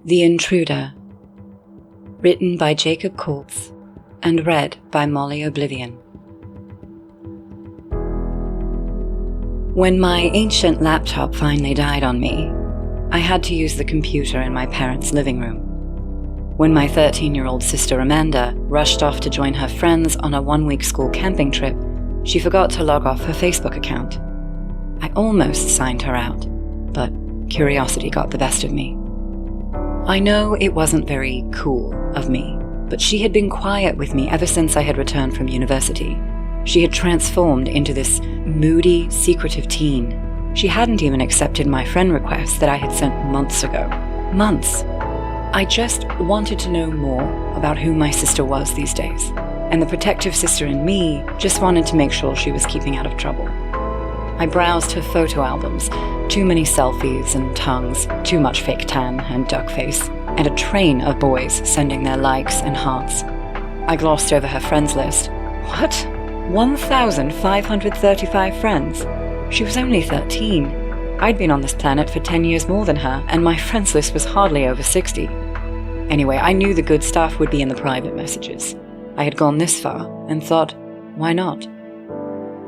The Intruder. Written by Jacob Cordtz and read by Molly Oblivion. When my ancient laptop finally died on me, I had to use the computer in my parents' living room. When my 13-year-old sister Amanda rushed off to join her friends on a one-week school camping trip, she forgot to log off her Facebook account. I almost signed her out, but curiosity got the best of me. I know it wasn't very cool of me, but she had been quiet with me ever since I had returned from university. She had transformed into this moody, secretive teen. She hadn't even accepted my friend request that I had sent months ago. Months! I just wanted to know more about who my sister was these days, and the protective sister in me just wanted to make sure she was keeping out of trouble. I browsed her photo albums, too many selfies and tongues, too much fake tan and duck face, and a train of boys sending their likes and hearts. I glossed over her friends list. What? 1,535 friends? She was only 13. I'd been on this planet for 10 years more than her, and my friends list was hardly over 60. Anyway, I knew the good stuff would be in the private messages. I had gone this far, and thought, why not?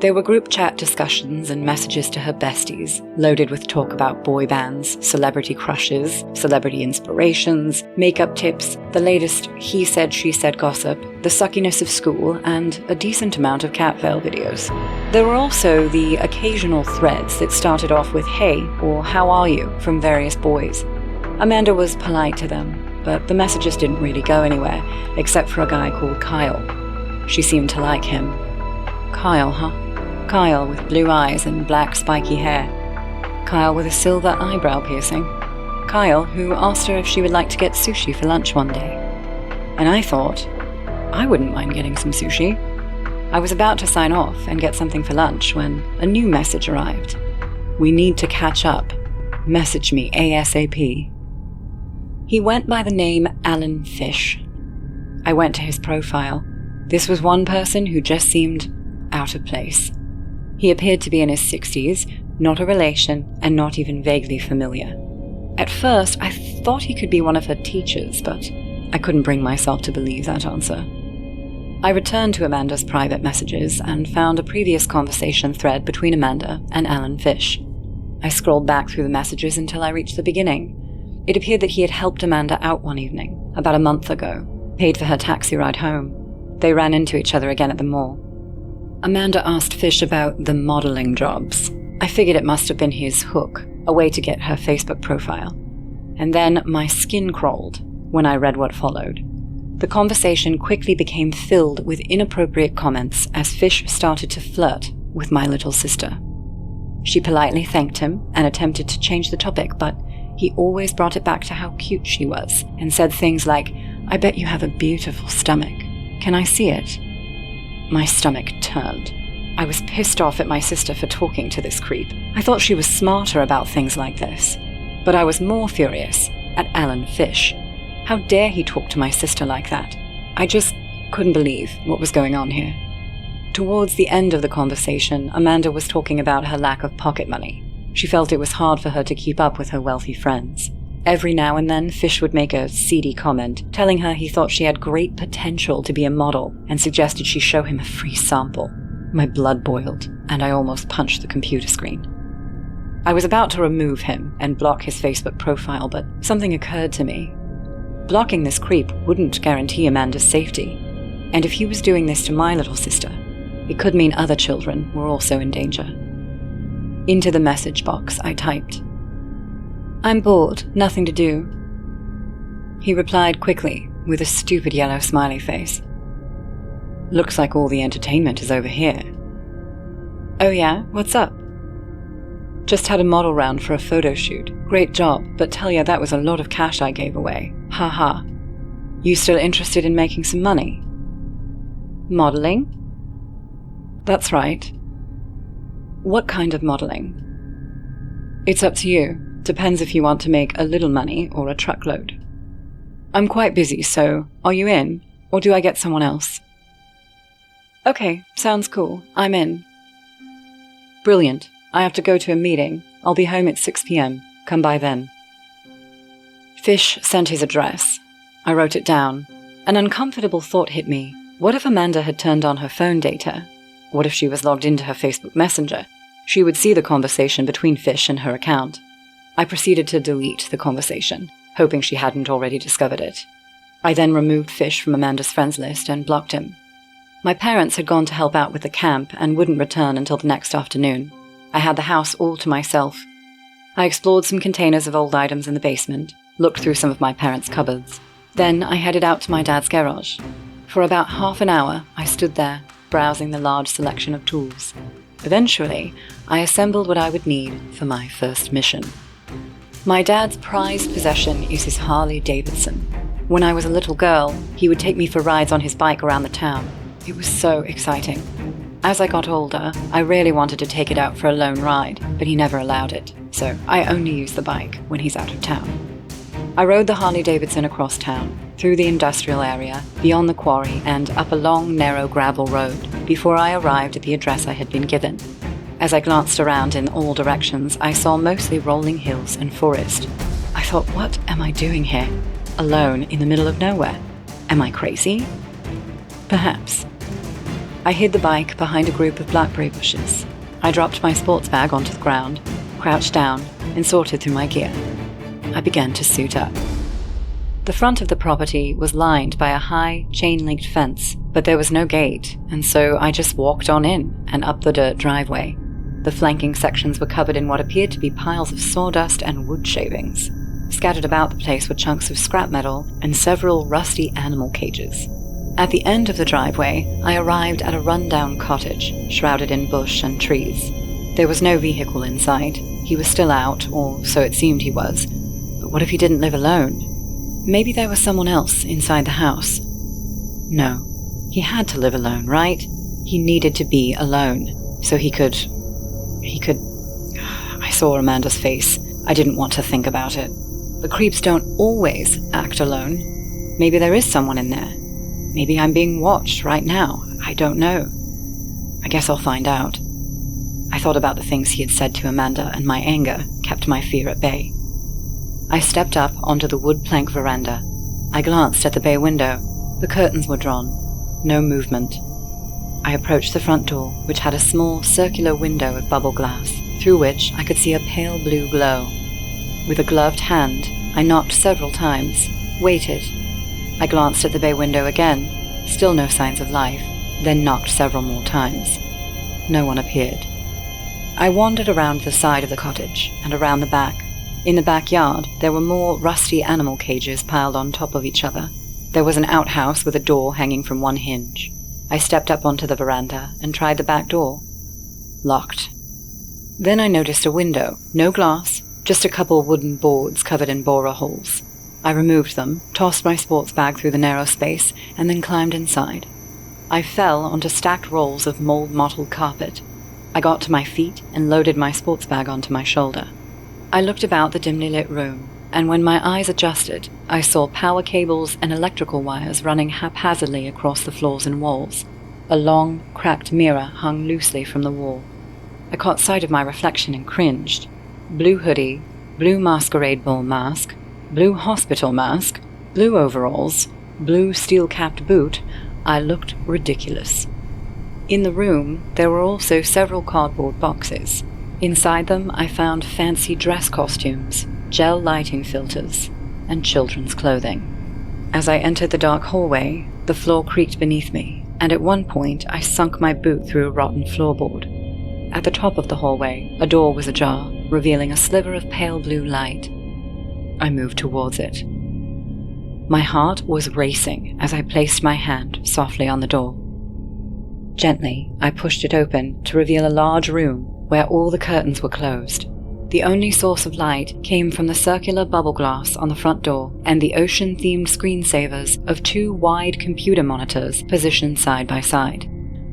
There were group chat discussions and messages to her besties, loaded with talk about boy bands, celebrity crushes, celebrity inspirations, makeup tips, the latest he said, she said gossip, the suckiness of school, and a decent amount of cat veil videos. There were also the occasional threads that started off with hey or how are you from various boys. Amanda was polite to them, but the messages didn't really go anywhere, except for a guy called Kyle. She seemed to like him. Kyle, huh? Kyle with blue eyes and black spiky hair. Kyle with a silver eyebrow piercing. Kyle who asked her if she would like to get sushi for lunch one day. And I thought, I wouldn't mind getting some sushi. I was about to sign off and get something for lunch when a new message arrived. We need to catch up. Message me ASAP. He went by the name Alan Fish. I went to his profile. This was one person who just seemed out of place. He appeared to be in his 60s, not a relation, and not even vaguely familiar. At first, I thought he could be one of her teachers, but I couldn't bring myself to believe that answer. I returned to Amanda's private messages and found a previous conversation thread between Amanda and Alan Fish. I scrolled back through the messages until I reached the beginning. It appeared that he had helped Amanda out one evening, about a month ago, paid for her taxi ride home. They ran into each other again at the mall. Amanda asked Fish about the modeling jobs. I figured it must have been his hook, a way to get her Facebook profile. And then my skin crawled when I read what followed. The conversation quickly became filled with inappropriate comments as Fish started to flirt with my little sister. She politely thanked him and attempted to change the topic, but he always brought it back to how cute she was and said things like, I bet you have a beautiful stomach. Can I see it? My stomach turned. I was pissed off at my sister for talking to this creep. I thought she was smarter about things like this. But I was more furious at Alan Fish. How dare he talk to my sister like that? I just couldn't believe what was going on here. Towards the end of the conversation, Amanda was talking about her lack of pocket money. She felt it was hard for her to keep up with her wealthy friends. Every now and then, Fish would make a seedy comment, telling her he thought she had great potential to be a model and suggested she show him a free sample. My blood boiled, and I almost punched the computer screen. I was about to remove him and block his Facebook profile, but something occurred to me. Blocking this creep wouldn't guarantee Amanda's safety, and if he was doing this to my little sister, it could mean other children were also in danger. Into the message box, I typed, I'm bored, nothing to do. He replied quickly, with a stupid yellow smiley face. Looks like all the entertainment is over here. Oh yeah, what's up? Just had a model round for a photo shoot. Great job, but tell ya that was a lot of cash I gave away. Ha ha. You still interested in making some money? Modeling? That's right. What kind of modeling? It's up to you. Depends if you want to make a little money or a truckload. I'm quite busy, so are you in, or do I get someone else? Okay, sounds cool. I'm in. Brilliant. I have to go to a meeting. I'll be home at 6 p.m. Come by then. Fish sent his address. I wrote it down. An uncomfortable thought hit me. What if Amanda had turned on her phone data? What if she was logged into her Facebook Messenger? She would see the conversation between Fish and her account. I proceeded to delete the conversation, hoping she hadn't already discovered it. I then removed Fish from Amanda's friends list and blocked him. My parents had gone to help out with the camp and wouldn't return until the next afternoon. I had the house all to myself. I explored some containers of old items in the basement, looked through some of my parents' cupboards. Then I headed out to my dad's garage. For about half an hour, I stood there, browsing the large selection of tools. Eventually, I assembled what I would need for my first mission. My dad's prized possession is his Harley Davidson. When I was a little girl, he would take me for rides on his bike around the town. It was so exciting. As I got older, I really wanted to take it out for a lone ride, but he never allowed it, so I only use the bike when he's out of town. I rode the Harley Davidson across town, through the industrial area, beyond the quarry, and up a long, narrow gravel road before I arrived at the address I had been given. As I glanced around in all directions, I saw mostly rolling hills and forest. I thought, what am I doing here? Alone in the middle of nowhere? Am I crazy? Perhaps. I hid the bike behind a group of blackberry bushes. I dropped my sports bag onto the ground, crouched down, and sorted through my gear. I began to suit up. The front of the property was lined by a high, chain-linked fence, but there was no gate, and so I just walked on in and up the dirt driveway. The flanking sections were covered in what appeared to be piles of sawdust and wood shavings. Scattered about the place were chunks of scrap metal and several rusty animal cages. At the end of the driveway, I arrived at a rundown cottage, shrouded in bush and trees. There was no vehicle inside. He was still out, or so it seemed he was. But what if he didn't live alone? Maybe there was someone else inside the house. No, he had to live alone, right? He needed to be alone, so he could... I saw Amanda's face. I didn't want to think about it. The creeps don't always act alone. Maybe there is someone in there. Maybe I'm being watched right now. I don't know. I guess I'll find out. I thought about the things he had said to Amanda, and my anger kept my fear at bay. I stepped up onto the wood plank veranda. I glanced at the bay window. The curtains were drawn. No movement. I approached the front door, which had a small circular window of bubble glass, through which I could see a pale blue glow. With a gloved hand, I knocked several times, waited. I glanced at the bay window again, still no signs of life, then knocked several more times. No one appeared. I wandered around the side of the cottage and around the back. In the backyard, there were more rusty animal cages piled on top of each other. There was an outhouse with a door hanging from one hinge. I stepped up onto the veranda and tried the back door. Locked. Then I noticed a window, no glass, just a couple wooden boards covered in borer holes. I removed them, tossed my sports bag through the narrow space, and then climbed inside. I fell onto stacked rolls of mold-mottled carpet. I got to my feet and loaded my sports bag onto my shoulder. I looked about the dimly lit room, and when my eyes adjusted, I saw power cables and electrical wires running haphazardly across the floors and walls. A long, cracked mirror hung loosely from the wall. I caught sight of my reflection and cringed. Blue hoodie, blue masquerade ball mask, blue hospital mask, blue overalls, blue steel-capped boot. I looked ridiculous. In the room, there were also several cardboard boxes. Inside them, I found fancy dress costumes, gel lighting filters, and children's clothing. As I entered the dark hallway, the floor creaked beneath me, and at one point I sunk my boot through a rotten floorboard. At the top of the hallway, a door was ajar, revealing a sliver of pale blue light. I moved towards it. My heart was racing as I placed my hand softly on the door. Gently, I pushed it open to reveal a large room where all the curtains were closed. The only source of light came from the circular bubble glass on the front door and the ocean-themed screensavers of two wide computer monitors positioned side by side.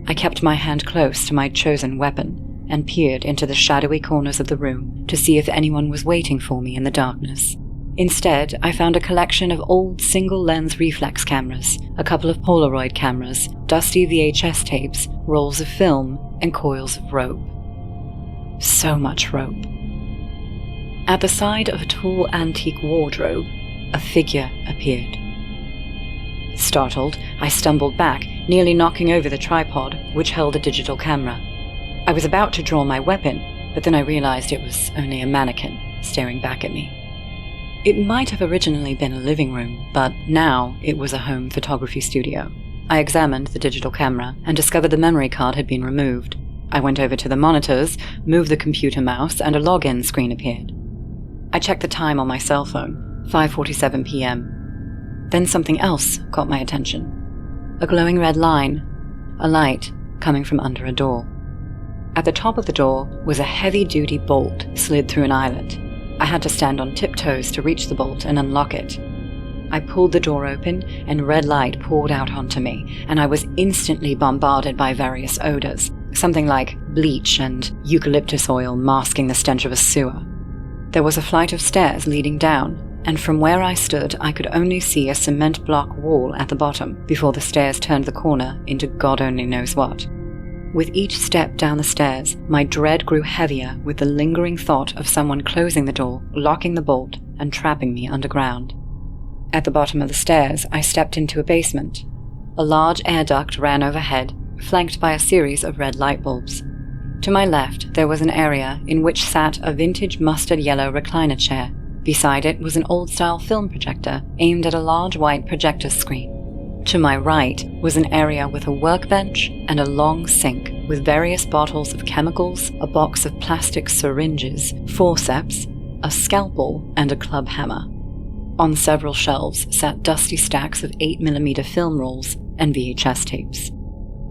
I kept my hand close to my chosen weapon and peered into the shadowy corners of the room to see if anyone was waiting for me in the darkness. Instead, I found a collection of old single-lens reflex cameras, a couple of Polaroid cameras, dusty VHS tapes, rolls of film, and coils of rope. So much rope. At the side of a tall antique wardrobe, A figure appeared. Startled, I stumbled back, nearly knocking over the tripod, which held a digital camera. I was about to draw my weapon, but then I realized it was only a mannequin staring back at me. It might have originally been a living room, but now it was a home photography studio. I examined the digital camera and discovered the memory card had been removed. I went over to the monitors, moved the computer mouse, and a login screen appeared. I checked the time on my cell phone, 5:47 p.m. Then something else caught my attention. A glowing red line, a light coming from under a door. At the top of the door was a heavy-duty bolt slid through an eyelet. I had to stand on tiptoes to reach the bolt and unlock it. I pulled the door open, and red light poured out onto me, and I was instantly bombarded by various odors, something like bleach and eucalyptus oil masking the stench of a sewer. There was a flight of stairs leading down, and from where I stood I could only see a cement block wall at the bottom before the stairs turned the corner into God only knows what. With each step down the stairs, my dread grew heavier with the lingering thought of someone closing the door, locking the bolt, and trapping me underground. At the bottom of the stairs, I stepped into a basement. A large air duct ran overhead, flanked by a series of red light bulbs. To my left, there was an area in which sat a vintage mustard yellow recliner chair. Beside it was an old-style film projector aimed at a large white projector screen. To my right was an area with a workbench and a long sink with various bottles of chemicals, a box of plastic syringes, forceps, a scalpel, and a club hammer. On several shelves sat dusty stacks of 8mm film rolls and VHS tapes.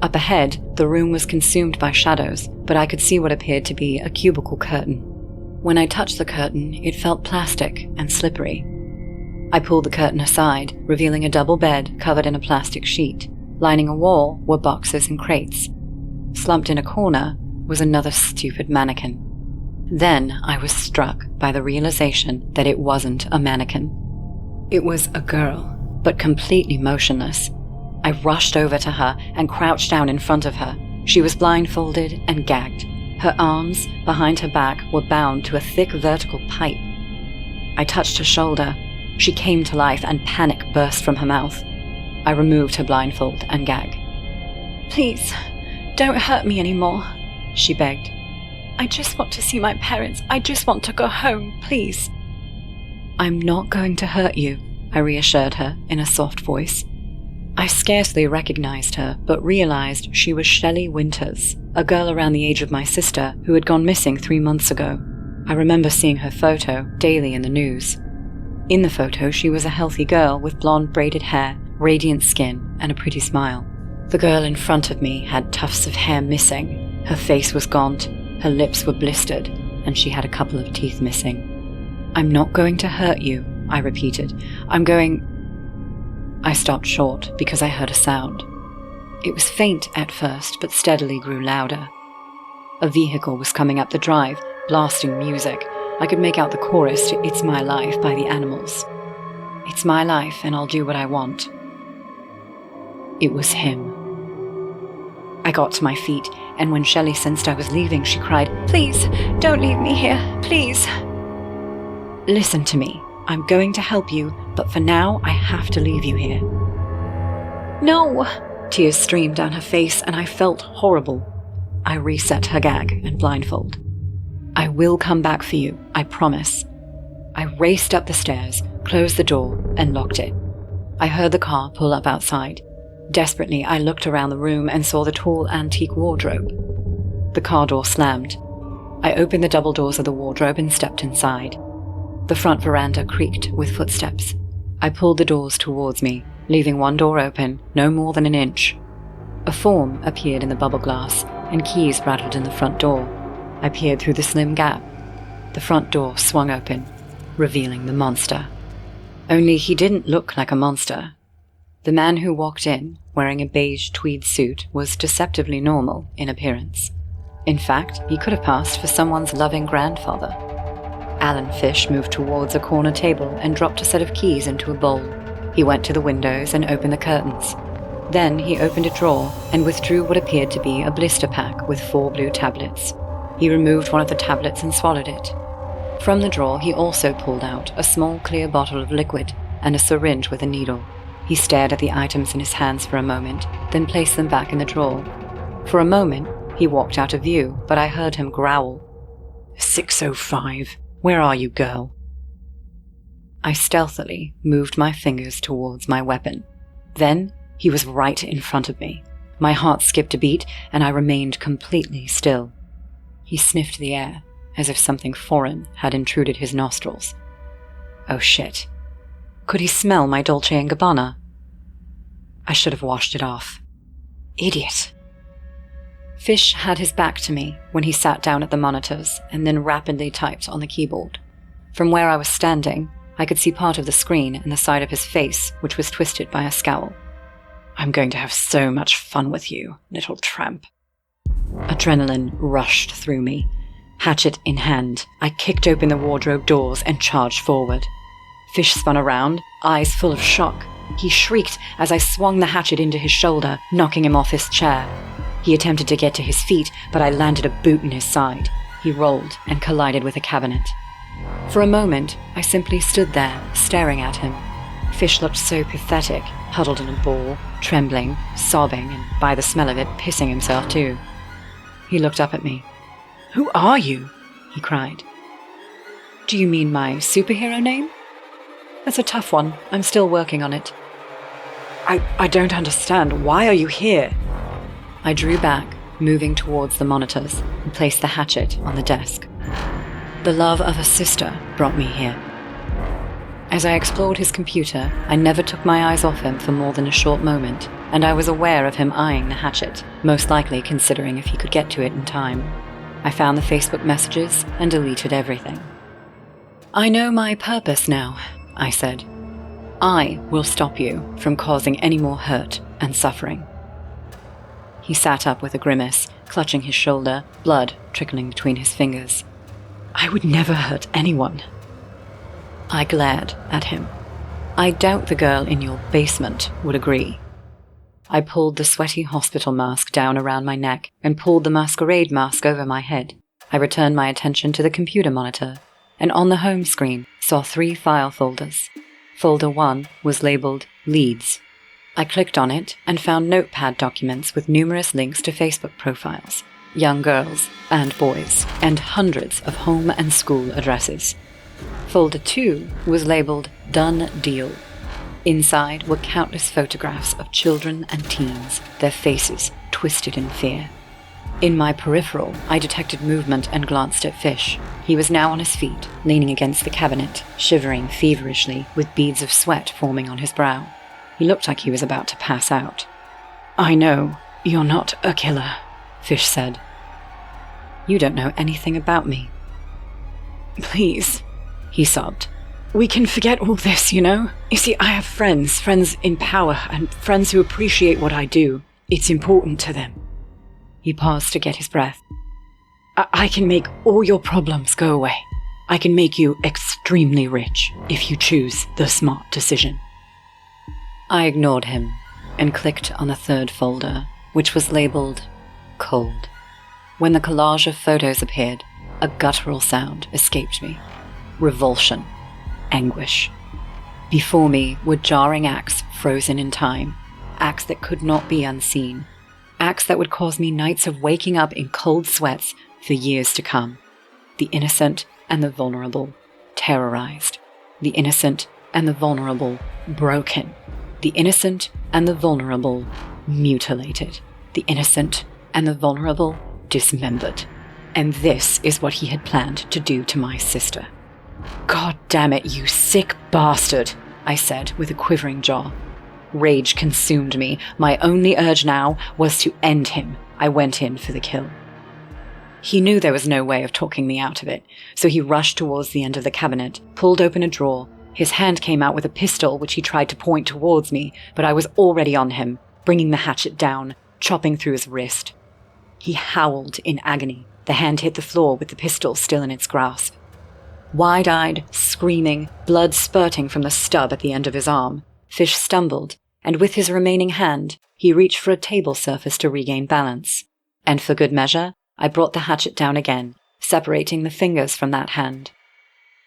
Up ahead, the room was consumed by shadows, but I could see what appeared to be a cubicle curtain. When I touched the curtain, it felt plastic and slippery. I pulled the curtain aside, revealing a double bed covered in a plastic sheet. Lining a wall were boxes and crates. Slumped in a corner was another stupid mannequin. Then I was struck by the realization that it wasn't a mannequin. It was a girl, but completely motionless. I rushed over to her and crouched down in front of her. She was blindfolded and gagged. Her arms, behind her back, were bound to a thick vertical pipe. I touched her shoulder. She came to life and panic burst from her mouth. I removed her blindfold and gag. "Please, don't hurt me anymore," she begged. "I just want to see my parents. I just want to go home, please." "I'm not going to hurt you," I reassured her in a soft voice. I scarcely recognized her, but realized she was Shelley Winters, a girl around the age of my sister who had gone missing 3 months ago. I remember seeing her photo daily in the news. In the photo, she was a healthy girl with blonde braided hair, radiant skin, and a pretty smile. The girl in front of me had tufts of hair missing, her face was gaunt, her lips were blistered, and she had a couple of teeth missing. "I'm not going to hurt you," I repeated. I stopped short because I heard a sound. It was faint at first, but steadily grew louder. A vehicle was coming up the drive, blasting music. I could make out the chorus to "It's My Life" by the Animals. It's my life, and I'll do what I want. It was him. I got to my feet, and when Shelley sensed I was leaving, she cried, "Please, don't leave me here, please." "Listen to me. I'm going to help you, but for now, I have to leave you here." "No!" Tears streamed down her face, and I felt horrible. I reset her gag and blindfold. "I will come back for you, I promise." I raced up the stairs, closed the door, and locked it. I heard the car pull up outside. Desperately, I looked around the room and saw the tall antique wardrobe. The car door slammed. I opened the double doors of the wardrobe and stepped inside. The front veranda creaked with footsteps. I pulled the doors towards me, leaving one door open, no more than an inch. A form appeared in the bubble glass, and keys rattled in the front door. I peered through the slim gap. The front door swung open, revealing the monster. Only he didn't look like a monster. The man who walked in, wearing a beige tweed suit, was deceptively normal in appearance. In fact, he could have passed for someone's loving grandfather. Alan Fish moved towards a corner table and dropped a set of keys into a bowl. He went to the windows and opened the curtains. Then he opened a drawer and withdrew what appeared to be a blister pack with 4 blue tablets. He removed one of the tablets and swallowed it. From the drawer, he also pulled out a small clear bottle of liquid. and a syringe with a needle. He stared at the items in his hands for a moment, then placed them back in the drawer. For a moment, he walked out of view, but I heard him growl. 6:05. Where are you, girl? I stealthily moved my fingers towards my weapon. Then, he was right in front of me. My heart skipped a beat, and I remained completely still. He sniffed the air, as if something foreign had intruded his nostrils. Oh shit. Could he smell my Dolce & Gabbana? I should have washed it off. Idiot. Fish had his back to me when he sat down at the monitors and then rapidly typed on the keyboard. From where I was standing, I could see part of the screen and the side of his face, which was twisted by a scowl. I'm going to have so much fun with you, little tramp. Adrenaline rushed through me. Hatchet in hand, I kicked open the wardrobe doors and charged forward. Fish spun around, eyes full of shock. He shrieked as I swung the hatchet into his shoulder, knocking him off his chair. He attempted to get to his feet, but I landed a boot in his side. He rolled and collided with a cabinet. For a moment, I simply stood there, staring at him. Fish looked so pathetic, huddled in a ball, trembling, sobbing, and by the smell of it, pissing himself too. He looked up at me. Who are you? He cried. Do you mean my superhero name? That's a tough one. I'm still working on it. I don't understand. Why are you here? I drew back, moving towards the monitors, and placed the hatchet on the desk. The love of a sister brought me here. As I explored his computer, I never took my eyes off him for more than a short moment, and I was aware of him eyeing the hatchet, most likely considering if he could get to it in time. I found the Facebook messages and deleted everything. I know my purpose now, I said. I will stop you from causing any more hurt and suffering. He sat up with a grimace, clutching his shoulder, blood trickling between his fingers. I would never hurt anyone. I glared at him. I doubt the girl in your basement would agree. I pulled the sweaty hospital mask down around my neck and pulled the masquerade mask over my head. I returned my attention to the computer monitor, and on the home screen saw 3 file folders. Folder 1 was labeled Leads. I clicked on it and found notepad documents with numerous links to Facebook profiles, young girls and boys, and hundreds of home and school addresses. Folder 2 was labeled Done Deal. Inside were countless photographs of children and teens, their faces twisted in fear. In my peripheral, I detected movement and glanced at Fish. He was now on his feet, leaning against the cabinet, shivering feverishly with beads of sweat forming on his brow. He looked like he was about to pass out. I know, you're not a killer, Fish said. You don't know anything about me. Please, he sobbed. We can forget all this, you know? You see, I have friends in power, and friends who appreciate what I do. It's important to them. He paused to get his breath. I can make all your problems go away. I can make you extremely rich if you choose the smart decision. I ignored him and clicked on the 3rd folder, which was labeled Cold. When the collage of photos appeared, a guttural sound escaped me. Revulsion. Anguish. Before me were jarring acts frozen in time, acts that could not be unseen, acts that would cause me nights of waking up in cold sweats for years to come. The innocent and the vulnerable, terrorized. The innocent and the vulnerable, broken. The innocent and the vulnerable, mutilated. The innocent and the vulnerable, dismembered. And this is what he had planned to do to my sister. God damn it, you sick bastard, I said with a quivering jaw. Rage consumed me. My only urge now was to end him. I went in for the kill. He knew there was no way of talking me out of it, so he rushed towards the end of the cabinet, pulled open a drawer. His hand came out with a pistol, which he tried to point towards me, but I was already on him, bringing the hatchet down, chopping through his wrist. He howled in agony. The hand hit the floor with the pistol still in its grasp. Wide-eyed, screaming, blood spurting from the stub at the end of his arm, Fish stumbled, and with his remaining hand, he reached for a table surface to regain balance. And for good measure, I brought the hatchet down again, separating the fingers from that hand.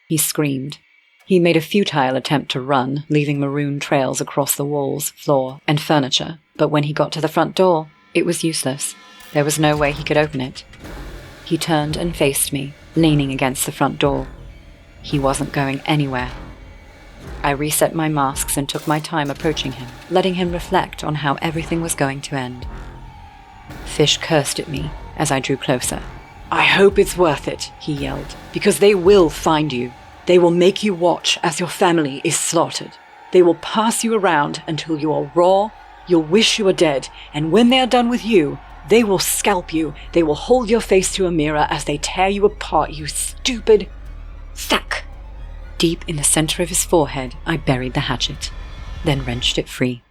He screamed. He made a futile attempt to run, leaving maroon trails across the walls, floor, and furniture, but when he got to the front door, it was useless. There was no way he could open it. He turned and faced me, leaning against the front door. He wasn't going anywhere. I reset my masks and took my time approaching him, letting him reflect on how everything was going to end. Fish cursed at me as I drew closer. "I hope it's worth it," he yelled, "because they will find you. They will make you watch as your family is slaughtered. They will pass you around until you are raw, you'll wish you were dead, and when they are done with you, they will scalp you. They will hold your face to a mirror as they tear you apart, you stupid sack." Deep in the center of his forehead, I buried the hatchet, then wrenched it free.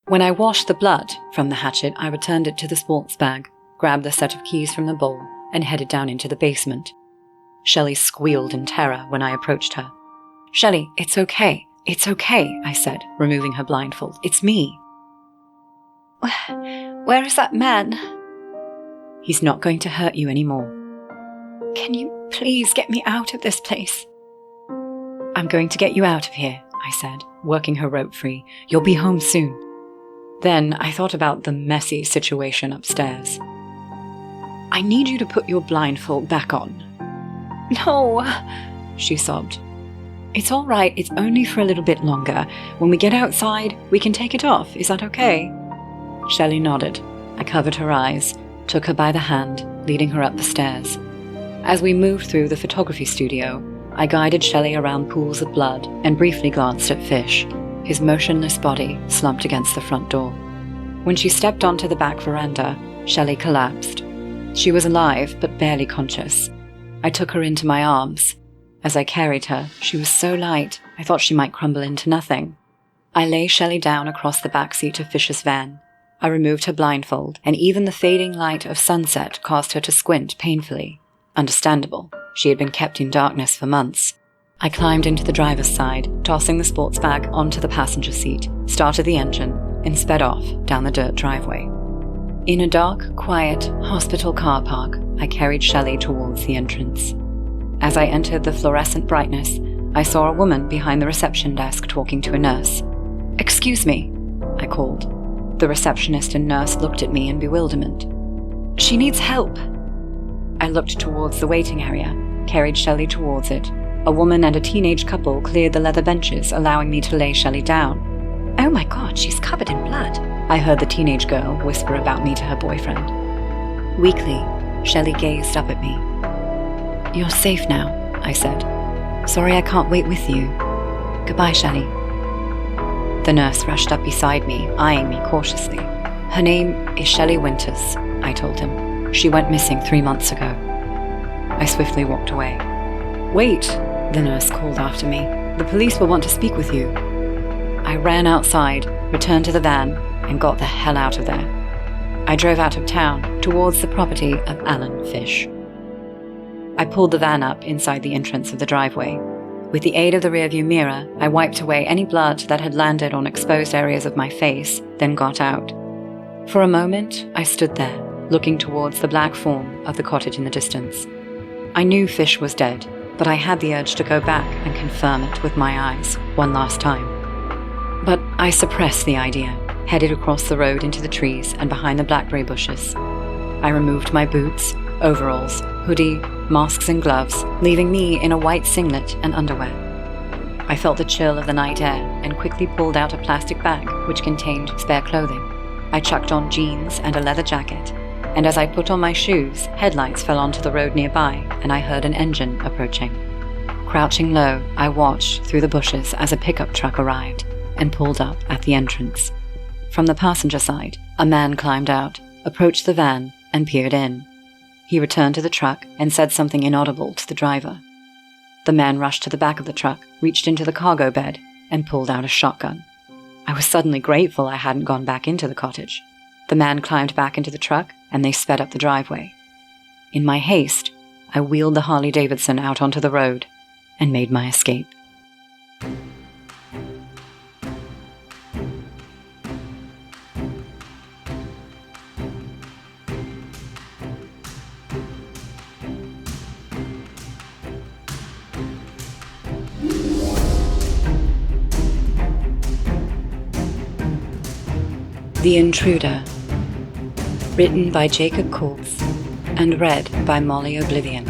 When I washed the blood from the hatchet, I returned it to the sports bag, grabbed the set of keys from the bowl, and headed down into the basement. Shelley squealed in terror when I approached her. "Shelley, it's okay. It's okay," I said, removing her blindfold. "It's me." "Where is that man?" "He's not going to hurt you anymore." "Can you please get me out of this place?" "I'm going to get you out of here," I said, working her rope free. "You'll be home soon." Then I thought about the messy situation upstairs. "I need you to put your blindfold back on." "No," she sobbed. "It's all right, it's only for a little bit longer. When we get outside, we can take it off. Is that okay?" Shelley nodded. I covered her eyes, took her by the hand, leading her up the stairs. As we moved through the photography studio, I guided Shelley around pools of blood and briefly glanced at Fish, his motionless body slumped against the front door. When she stepped onto the back veranda, Shelley collapsed. She was alive, but barely conscious. I took her into my arms. As I carried her, she was so light, I thought she might crumble into nothing. I lay Shelley down across the back seat of Fish's van. I removed her blindfold, and even the fading light of sunset caused her to squint painfully. Understandable. She had been kept in darkness for months. I climbed into the driver's side, tossing the sports bag onto the passenger seat, started the engine, and sped off down the dirt driveway. In a dark, quiet hospital car park, I carried Shelley towards the entrance. As I entered the fluorescent brightness, I saw a woman behind the reception desk talking to a nurse. "Excuse me," I called. The receptionist and nurse looked at me in bewilderment. "She needs help." I looked towards the waiting area, carried Shelley towards it. A woman and a teenage couple cleared the leather benches, allowing me to lay Shelley down. "Oh my God, she's covered in blood," I heard the teenage girl whisper about me to her boyfriend. Weakly, Shelley gazed up at me. "You're safe now," I said. "Sorry I can't wait with you. Goodbye, Shelley." The nurse rushed up beside me, eyeing me cautiously. "Her name is Shelley Winters," I told him. "She went missing 3 months ago." I swiftly walked away. "Wait," the nurse called after me. "The police will want to speak with you." I ran outside, returned to the van, and got the hell out of there. I drove out of town, towards the property of Alan Fish. I pulled the van up inside the entrance of the driveway. With the aid of the rearview mirror, I wiped away any blood that had landed on exposed areas of my face, then got out. For a moment, I stood there, looking towards the black form of the cottage in the distance. I knew Fish was dead, but I had the urge to go back and confirm it with my eyes one last time. But I suppressed the idea, headed across the road into the trees and behind the blackberry bushes. I removed my boots, overalls, hoodie, masks and gloves, leaving me in a white singlet and underwear. I felt the chill of the night air and quickly pulled out a plastic bag which contained spare clothing. I chucked on jeans and a leather jacket, and as I put on my shoes, headlights fell onto the road nearby and I heard an engine approaching. Crouching low, I watched through the bushes as a pickup truck arrived and pulled up at the entrance. From the passenger side, a man climbed out, approached the van, and peered in. He returned to the truck and said something inaudible to the driver. The man rushed to the back of the truck, reached into the cargo bed, and pulled out a shotgun. I was suddenly grateful I hadn't gone back into the cottage. The man climbed back into the truck, and they sped up the driveway. In my haste, I wheeled the Harley-Davidson out onto the road and made my escape. The Intruder. Written by Jacob Cordtz and read by Molly Oblivion.